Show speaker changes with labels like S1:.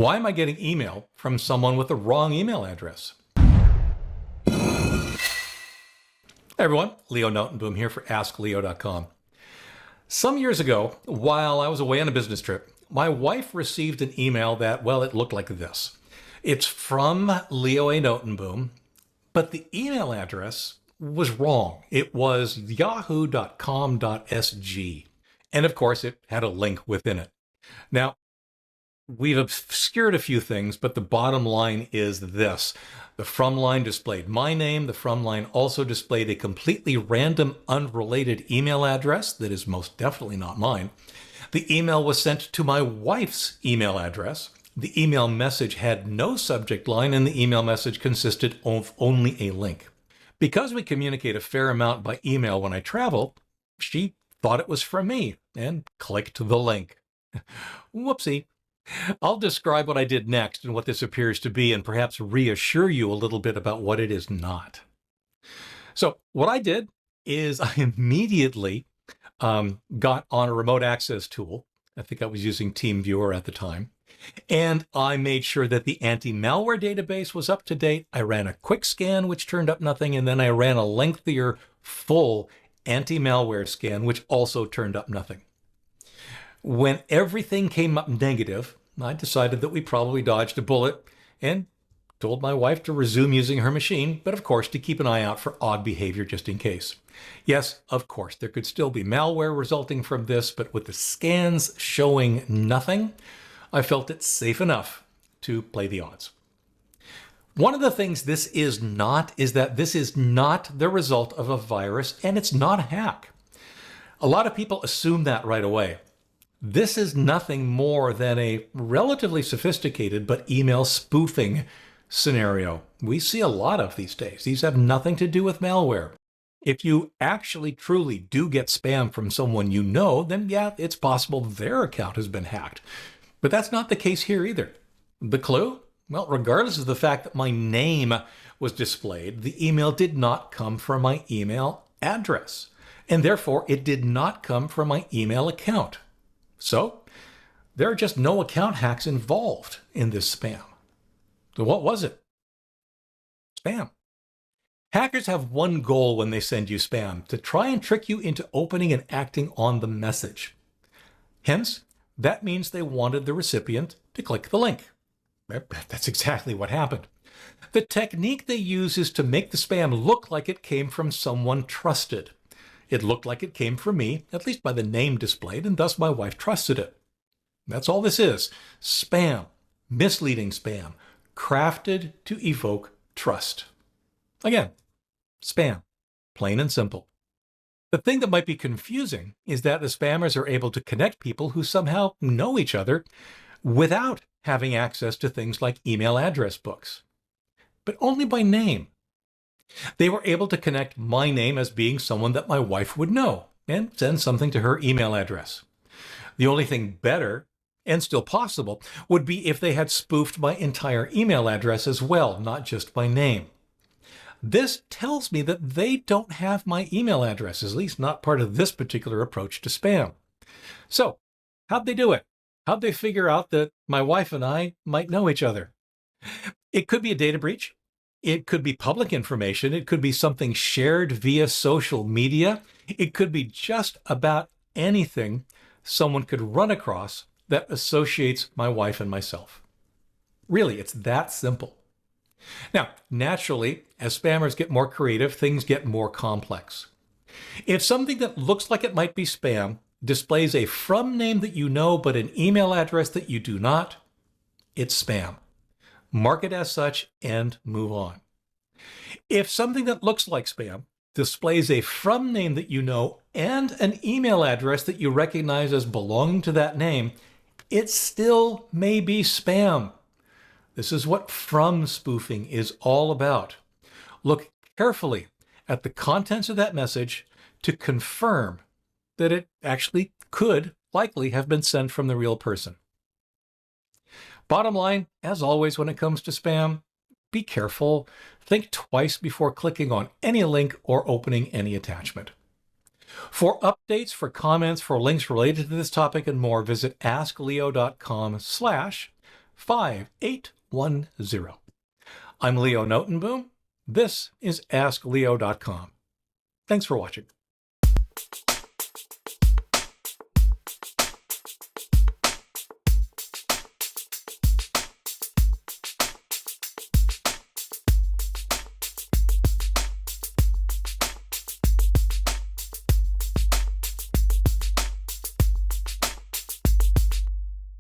S1: Why am I getting email from someone with the wrong email address? Hey everyone, Leo Notenboom here for askleo.com. Some years ago, while I was away on a business trip, my wife received an email that, well, it looked like this. It's from Leo A. Notenboom, but the email address was wrong. It was yahoo.com.sg. And of course, it had a link within it. Now, we've obscured a few things, but the bottom line is this. The from line displayed my name. The from line also displayed a completely random, unrelated email address that is most definitely not mine. The email was sent to my wife's email address. The email message had no subject line, and the email message consisted of only a link. Because we communicate a fair amount by email when I travel, she thought it was from me and clicked the link. Whoopsie. I'll describe what I did next and what this appears to be, and perhaps reassure you a little bit about what it is not. So what I did is I immediately got on a remote access tool. I think I was using TeamViewer at the time. And I made sure that the anti-malware database was up to date. I ran a quick scan, which turned up nothing. And then I ran a lengthier, full anti-malware scan, which also turned up nothing. When everything came up negative, I decided that we probably dodged a bullet and told my wife to resume using her machine, but of course to keep an eye out for odd behavior just in case. Yes, of course, there could still be malware resulting from this, but with the scans showing nothing, I felt it safe enough to play the odds. One of the things this is not is that this is not the result of a virus, and it's not a hack. A lot of people assume that right away. This is nothing more than a relatively sophisticated but email spoofing scenario. We see a lot of these days. These have nothing to do with malware. If you actually truly do get spam from someone you know, then yeah, it's possible their account has been hacked. But that's not the case here either. The clue? Well, regardless of the fact that my name was displayed, the email did not come from my email address. And therefore, it did not come from my email account. So there are just no account hacks involved in this spam. So what was it? Spam. Hackers have one goal when they send you spam: to try and trick you into opening and acting on the message. Hence, that means they wanted the recipient to click the link. That's exactly what happened. The technique they use is to make the spam look like it came from someone trusted. It looked like it came from me, at least by the name displayed, and thus my wife trusted it. That's all this is. Spam, misleading spam, crafted to evoke trust. Again, spam, plain and simple. The thing that might be confusing is that the spammers are able to connect people who somehow know each other without having access to things like email address books, but only by name. They were able to connect my name as being someone that my wife would know and send something to her email address. The only thing better, and still possible, would be if they had spoofed my entire email address as well, not just my name. This tells me that they don't have my email address, at least not part of this particular approach to spam. So, how'd they do it? How'd they figure out that my wife and I might know each other? It could be a data breach. It could be public information. It could be something shared via social media. It could be just about anything someone could run across that associates my wife and myself. Really, it's that simple. Now, naturally, as spammers get more creative, things get more complex. If something that looks like it might be spam displays a from name that you know but an email address that you do not, it's spam. Mark it as such and move on. If something that looks like spam displays a from name that you know and an email address that you recognize as belonging to that name, it still may be spam. This is what from spoofing is all about. Look carefully at the contents of that message to confirm that it actually could likely have been sent from the real person. Bottom line, as always when it comes to spam, be careful. Think twice before clicking on any link or opening any attachment. For updates, for comments, for links related to this topic and more, visit askleo.com/. 5810. I'm Leo Notenboom. This is askleo.com. Thanks for watching.